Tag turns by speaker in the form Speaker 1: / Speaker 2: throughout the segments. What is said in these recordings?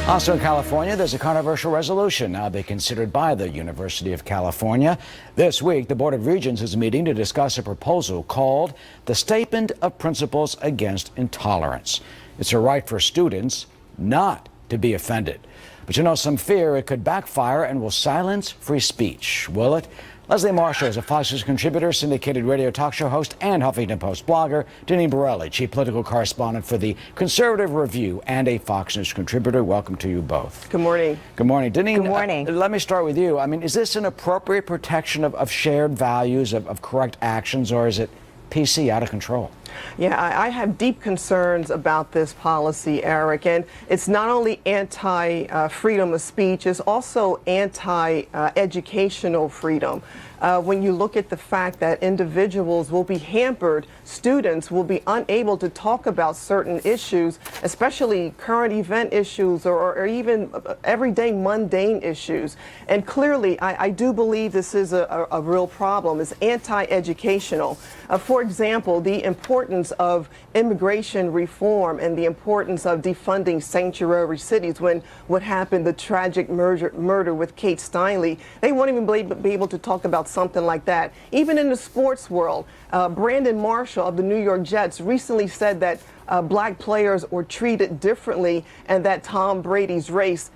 Speaker 1: Also in California, there's a controversial resolution now being considered by the University of California. This week, the Board of Regents is meeting to discuss a proposal called the Statement of Principles Against Intolerance. It's a right for students not to be offended. But you know, some fear it could backfire and will silence free speech. Will it? Leslie Marshall is a Fox News contributor, syndicated radio talk show host, and Huffington Post blogger. Denny Borelli, chief political correspondent for the Conservative Review and a Fox News contributor. Welcome to you both.
Speaker 2: Good morning.
Speaker 1: Good morning. Denny,
Speaker 3: good morning.
Speaker 1: Let me start with you. I mean, is this an appropriate protection of shared values, of correct actions, or is it PC out of control?
Speaker 2: Yeah, I have deep concerns about this policy, Eric, and it's not only anti-freedom of speech, it's also anti-educational freedom. When you look at the fact that individuals will be hampered, students will be unable to talk about certain issues, especially current event issues or even everyday mundane issues. And clearly, I do believe this is a real problem. It's anti-educational. For example, the importance of immigration reform and the importance of defunding sanctuary cities. When what happened, the tragic murder with Kate Steinle, they won't even be able to talk about something like that. Even in the sports world, Brandon Marshall of the New York Jets recently said that black players were treated differently and that Tom Brady's race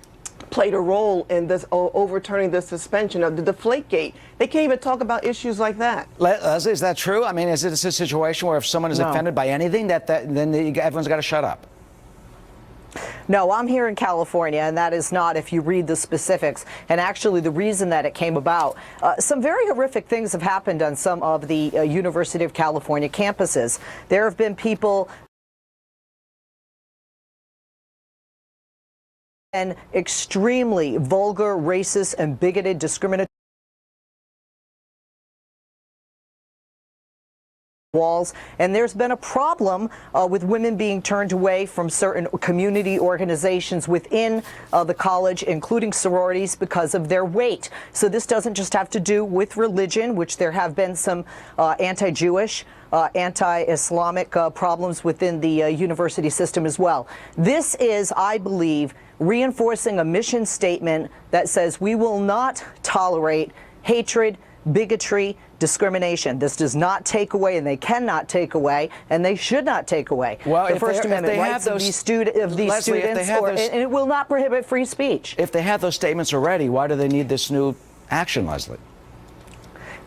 Speaker 2: played a role in this overturning the suspension of the Deflategate. They can't even talk about issues like that.
Speaker 1: Leslie, is that true? I mean, is it a situation where if someone is offended by anything, then everyone's got to shut up?
Speaker 3: No, I'm here in California, and that is not, if you read the specifics. And actually, the reason that it came about, some very horrific things have happened on some of the University of California campuses. There have been people and extremely vulgar, racist, and bigoted, discriminatory walls, and there's been a problem with women being turned away from certain community organizations within the college, including sororities, because of their weight. So this doesn't just have to do with religion, which there have been some anti-Jewish, anti-Islamic problems within the university system as well. This is, I believe, reinforcing a mission statement that says we will not tolerate hatred, bigotry, discrimination. This does not take away, and they cannot take away, and they should not take away the First Amendment rights of these students, and it will not prohibit free speech.
Speaker 1: If they have those statements already, why do they need this new action, Leslie?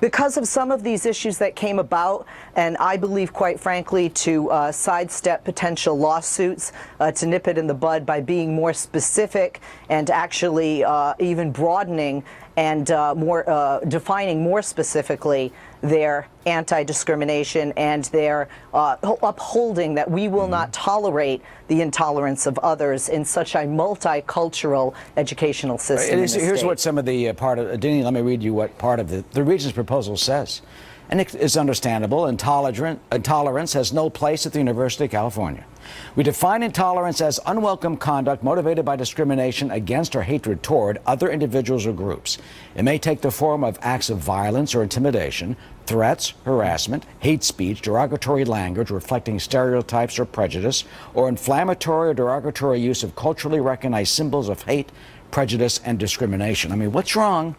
Speaker 3: Because of some of these issues that came about, and I believe, quite frankly, to sidestep potential lawsuits, to nip it in the bud by being more specific and actually even broadening and defining more specifically their anti-discrimination and their upholding that we will not tolerate the intolerance of others in such a multicultural educational system.
Speaker 1: Here's what some of the Denny, let me read you what part of the Regent's proposal says. And it's understandable. Intolerance has no place at the University of California. We define intolerance as unwelcome conduct motivated by discrimination against or hatred toward other individuals or groups. It may take the form of acts of violence or intimidation, threats, harassment, hate speech, derogatory language reflecting stereotypes or prejudice, or inflammatory or derogatory use of culturally recognized symbols of hate, prejudice, and discrimination. I mean, what's wrong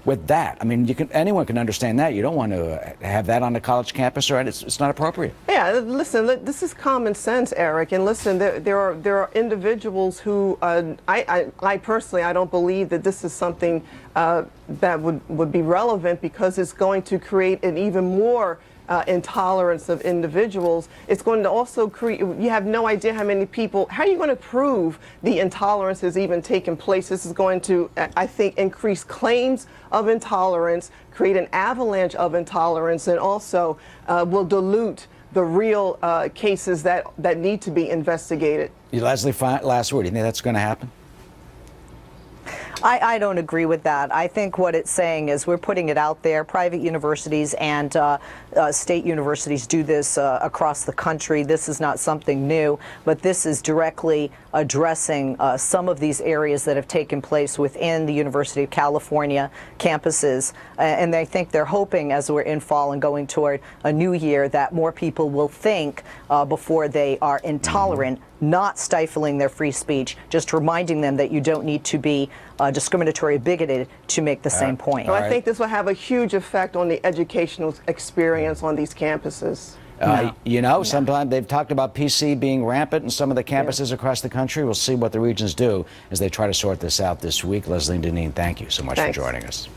Speaker 1: with that? I mean, anyone can understand that. You don't want to have that on a college campus, or it's not appropriate.
Speaker 2: Yeah, listen, this is common sense, Eric. And listen, there are individuals who I personally, I don't believe that this is something that would be relevant, because it's going to create an even more intolerance of individuals. It's going to also create, you have no idea how many people, how are you going to prove the intolerance has even taken place? This is going to, I think, increase claims of intolerance, create an avalanche of intolerance, and also will dilute the real cases that need to be investigated.
Speaker 1: Leslie, last word, do you think that's going to happen?
Speaker 3: I don't agree with that. I think what it's saying is we're putting it out there. Private universities and state universities do this across the country. This is not something new, but this is directly addressing some of these areas that have taken place within the University of California campuses. And I think they're hoping, as we're in fall and going toward a new year, that more people will think before they are intolerant, not stifling their free speech, just reminding them that you don't need to be discriminatory or bigoted to make the same point.
Speaker 2: So I think this will have a huge effect on the educational experience on these campuses.
Speaker 1: You know, sometimes they've talked about PC being rampant in some of the campuses across the country. We'll see what the regions do as they try to sort this out this week. Leslie and Deneen, thank you so much for joining us.